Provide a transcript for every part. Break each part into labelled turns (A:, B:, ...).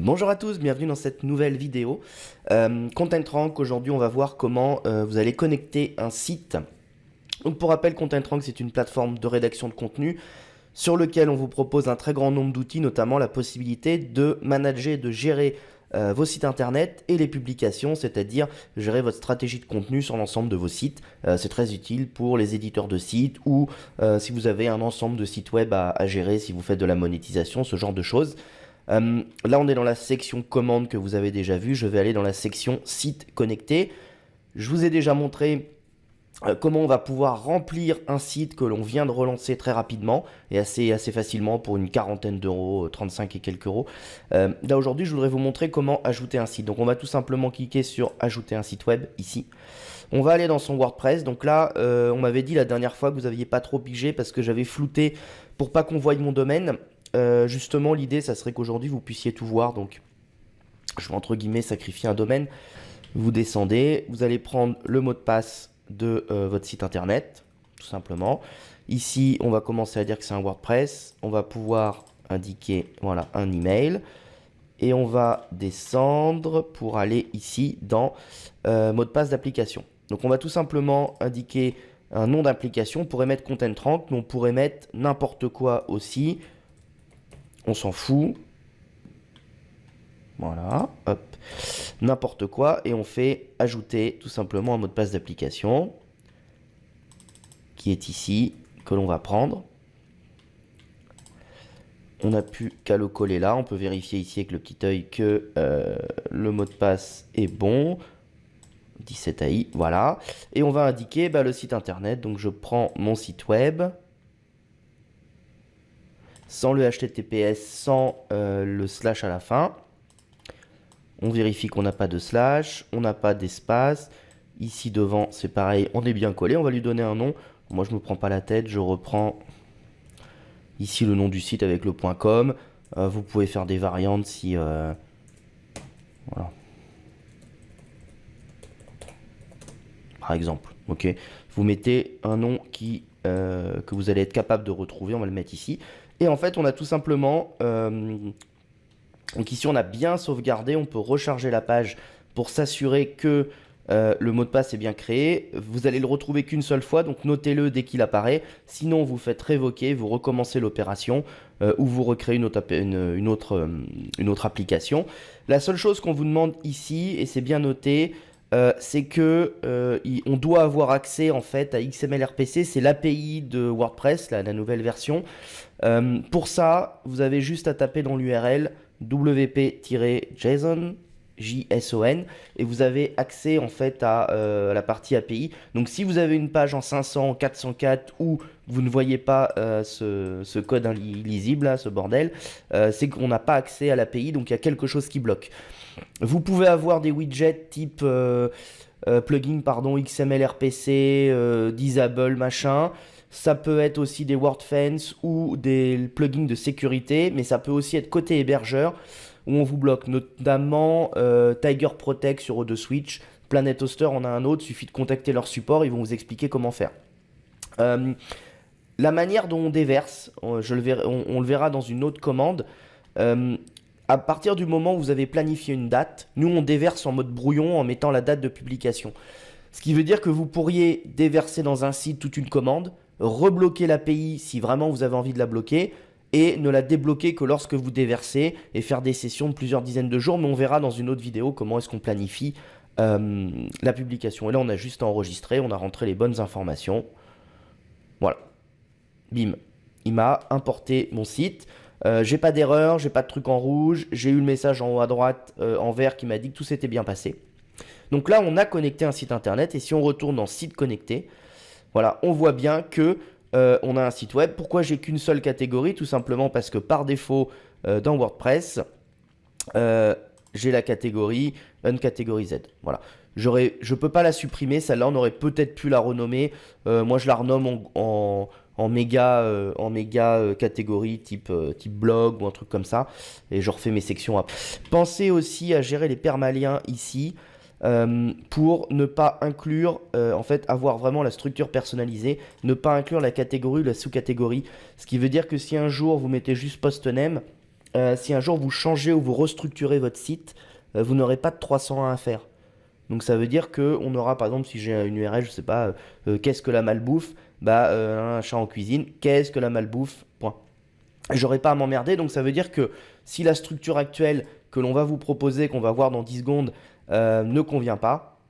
A: Bonjour à tous, bienvenue dans cette nouvelle vidéo. Content Rank, aujourd'hui on va voir comment vous allez connecter un site. Donc pour rappel, Content Rank c'est une plateforme de rédaction de contenu sur lequel on vous propose un très grand nombre d'outils, notamment la possibilité de manager, de gérer vos sites internet et les publications, c'est-à-dire gérer votre stratégie de contenu sur l'ensemble de vos sites. C'est très utile pour les éditeurs de sites ou si vous avez un ensemble de sites web à gérer, si vous faites de la monétisation, ce genre de choses. Là on est dans la section commandes que vous avez déjà vu. Je vais aller dans la section sites connectés. Je vous ai déjà montré comment on va pouvoir remplir un site que l'on vient de relancer très rapidement et assez facilement pour une quarantaine d'euros, 35 et quelques euros. Là aujourd'hui je voudrais vous montrer comment ajouter un site. Donc on va tout simplement cliquer sur ajouter un site web ici. On va aller dans son WordPress. Donc là on m'avait dit la dernière fois que vous n'aviez pas trop pigé parce que j'avais flouté pour pas qu'on voie mon domaine. Justement l'idée ça serait qu'aujourd'hui vous puissiez tout voir. Donc je vais entre guillemets sacrifier un domaine. Vous descendez, vous allez prendre le mot de passe de votre site internet, tout simplement. Ici, on va commencer à dire que c'est un WordPress. On va pouvoir indiquer voilà, un email. Et on va descendre pour aller ici dans mot de passe d'application. Donc on va tout simplement indiquer un nom d'application. On pourrait mettre Content Rank, mais on pourrait mettre n'importe quoi aussi. On s'en fout. Voilà, hop, n'importe quoi, et on fait ajouter tout simplement un mot de passe d'application qui est ici, que l'on va prendre. On n'a plus qu'à le coller là, on peut vérifier ici avec le petit œil que le mot de passe est bon. 17 AI, voilà. Et on va indiquer le site internet, donc je prends mon site web, sans le HTTPS, sans le slash à la fin. On vérifie qu'on n'a pas de slash, on n'a pas d'espace. Ici devant, c'est pareil, on est bien collé. On va lui donner un nom. Moi, je ne me prends pas la tête. Je reprends ici le nom du site avec le .com. Vous pouvez faire des variantes si... voilà. Par exemple, ok. Vous mettez un nom que vous allez être capable de retrouver. On va le mettre ici. Et en fait, on a tout simplement... donc ici, on a bien sauvegardé. On peut recharger la page pour s'assurer que le mot de passe est bien créé. Vous allez le retrouver qu'une seule fois, donc notez-le dès qu'il apparaît. Sinon, vous faites révoquer, vous recommencez l'opération ou vous recréez une autre application. La seule chose qu'on vous demande ici, et c'est bien noté, c'est que on doit avoir accès en fait à XML-RPC, c'est l'API de WordPress, la nouvelle version. Pour ça, vous avez juste à taper dans l'URL wp-json JSON et vous avez accès en fait à la partie API. Donc si vous avez une page en 500, 404 où vous ne voyez pas ce code illisible, là, ce bordel, c'est qu'on n'a pas accès à l'API, donc il y a quelque chose qui bloque. Vous pouvez avoir des widgets type plugin XML RPC, disable machin. Ça peut être aussi des WordFence ou des plugins de sécurité, mais ça peut aussi être côté hébergeur où on vous bloque, notamment Tiger Protect sur O2 Switch, Planet Hoster en a un autre, suffit de contacter leur support, ils vont vous expliquer comment faire. La manière dont on déverse, on le verra dans une autre commande. À partir du moment où vous avez planifié une date, nous on déverse en mode brouillon en mettant la date de publication. Ce qui veut dire que vous pourriez déverser dans un site toute une commande, rebloquer l'API si vraiment vous avez envie de la bloquer, et ne la débloquer que lorsque vous déversez et faire des sessions de plusieurs dizaines de jours. Mais on verra dans une autre vidéo comment est-ce qu'on planifie la publication. Et là, on a juste enregistré, on a rentré les bonnes informations. Voilà. Bim. Il m'a importé mon site. J'ai pas d'erreur, j'ai pas de truc en rouge. J'ai eu le message en haut à droite en vert qui m'a dit que tout s'était bien passé. Donc là, on a connecté un site internet. Et si on retourne dans site connecté, voilà, on voit bien que on a un site web. Pourquoi j'ai qu'une seule catégorie? Tout simplement parce que par défaut, dans WordPress, j'ai la catégorie Uncategorized. Voilà. Je peux pas la supprimer. Celle-là, on aurait peut-être pu la renommer. Moi, je la renomme en méga catégorie type blog ou un truc comme ça. Et je refais mes sections après. Pensez aussi à gérer les permaliens ici. Pour ne pas inclure, en fait, avoir vraiment la structure personnalisée, ne pas inclure la catégorie ou la sous-catégorie. Ce qui veut dire que si un jour vous mettez juste post name, si un jour vous changez ou vous restructurez votre site, vous n'aurez pas de 301 à faire. Donc ça veut dire qu'on aura, par exemple, si j'ai une URL, je sais pas, qu'est-ce que la malbouffe, un chat en cuisine, qu'est-ce que la malbouffe, point. J'aurai pas à m'emmerder, donc ça veut dire que si la structure actuelle que l'on va vous proposer, qu'on va voir dans 10 secondes, ne convient pas,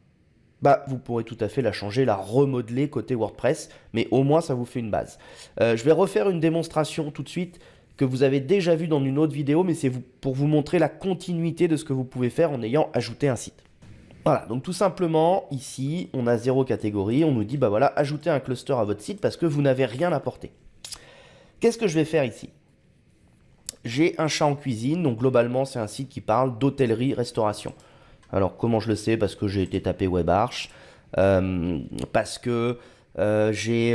A: vous pourrez tout à fait la changer, la remodeler côté WordPress, mais au moins ça vous fait une base. Je vais refaire une démonstration tout de suite que vous avez déjà vu dans une autre vidéo, mais c'est pour vous montrer la continuité de ce que vous pouvez faire en ayant ajouté un site. Voilà, donc tout simplement, ici, on a 0 catégorie, on nous dit, voilà, ajoutez un cluster à votre site parce que vous n'avez rien apporté. Qu'est-ce que je vais faire ici? J'ai un chat en cuisine, donc globalement, c'est un site qui parle d'hôtellerie-restauration. Alors, comment je le sais? Parce que j'ai été tapé WebArch, parce que j'ai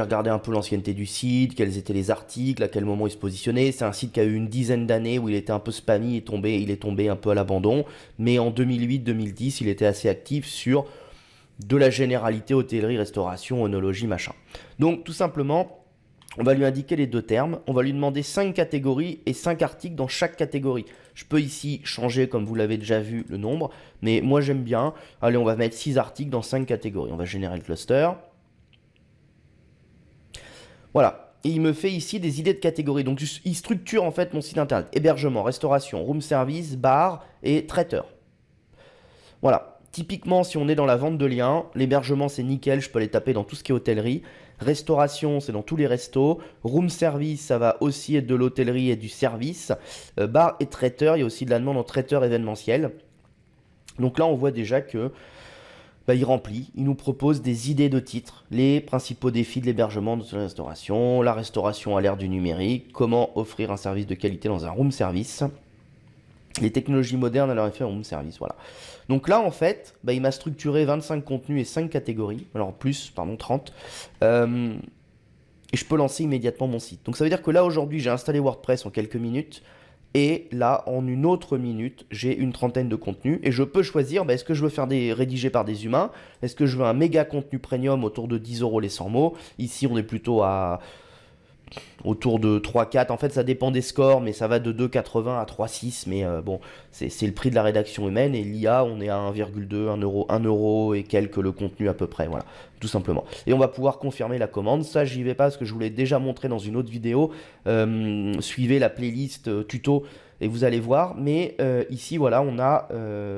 A: regardé un peu l'ancienneté du site, quels étaient les articles, à quel moment il se positionnait. C'est un site qui a eu une dizaine d'années où il était un peu spammy et il est tombé un peu à l'abandon. Mais en 2008-2010, il était assez actif sur de la généralité, hôtellerie, restauration, œnologie, machin. Donc tout simplement, on va lui indiquer les deux termes. On va lui demander 5 catégories et 5 articles dans chaque catégorie. Je peux ici changer, comme vous l'avez déjà vu, le nombre. Mais moi j'aime bien. Allez, on va mettre 6 articles dans 5 catégories. On va générer le cluster. Voilà, et il me fait ici des idées de catégories. Donc il structure en fait mon site internet. Hébergement, restauration, room service, bar et traiteur. Voilà, typiquement si on est dans la vente de liens, l'hébergement c'est nickel, je peux les taper dans tout ce qui est hôtellerie. Restauration, c'est dans tous les restos. Room service, ça va aussi être de l'hôtellerie et du service. Bar et traiteur, il y a aussi de la demande en traiteur événementiel. Donc là on voit déjà que il remplit, il nous propose des idées de titres, les principaux défis de l'hébergement de la restauration à l'ère du numérique, comment offrir un service de qualité dans un room service, les technologies modernes à leur effet en room service, voilà. Donc là, en fait, il m'a structuré 25 contenus et 5 catégories, alors 30, et je peux lancer immédiatement mon site. Donc ça veut dire que là, aujourd'hui, j'ai installé WordPress en quelques minutes, et là, en une autre minute, j'ai une trentaine de contenus et je peux choisir, est-ce que je veux faire rédigés par des humains? Est-ce que je veux un méga contenu premium autour de 10 € les 100 mots? Ici, on est plutôt autour de 3-4. En fait, ça dépend des scores, mais ça va de 2,80 à 3,6. Mais bon, c'est le prix de la rédaction humaine. Et l'IA, on est à 1,2, 1 euro et quelques le contenu à peu près. Voilà, tout simplement. Et on va pouvoir confirmer la commande. Ça, j'y vais pas parce que je vous l'ai déjà montré dans une autre vidéo. Suivez la playlist tuto et vous allez voir. Mais ici, voilà, on a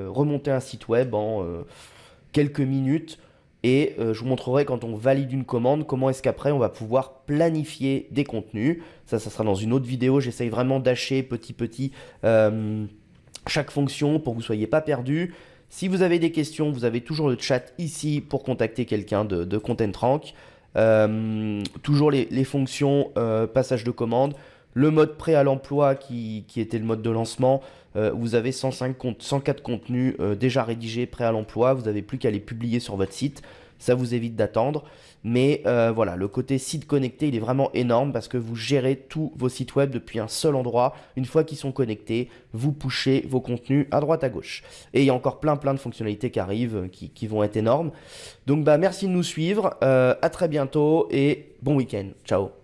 A: remonté un site web en quelques minutes. Et je vous montrerai quand on valide une commande, comment est-ce qu'après on va pouvoir planifier des contenus. Ça sera dans une autre vidéo. J'essaye vraiment d'hacher petit chaque fonction pour que vous ne soyez pas perdus. Si vous avez des questions, vous avez toujours le chat ici pour contacter quelqu'un de ContentRank. Toujours les fonctions passage de commande. Le mode prêt à l'emploi qui était le mode de lancement. Vous avez 104 contenus déjà rédigés, prêts à l'emploi. Vous n'avez plus qu'à les publier sur votre site. Ça vous évite d'attendre. Mais voilà, le côté site connecté, il est vraiment énorme parce que vous gérez tous vos sites web depuis un seul endroit. Une fois qu'ils sont connectés, vous pushez vos contenus à droite à gauche. Et il y a encore plein de fonctionnalités qui arrivent, qui vont être énormes. Donc merci de nous suivre. À très bientôt et bon week-end. Ciao.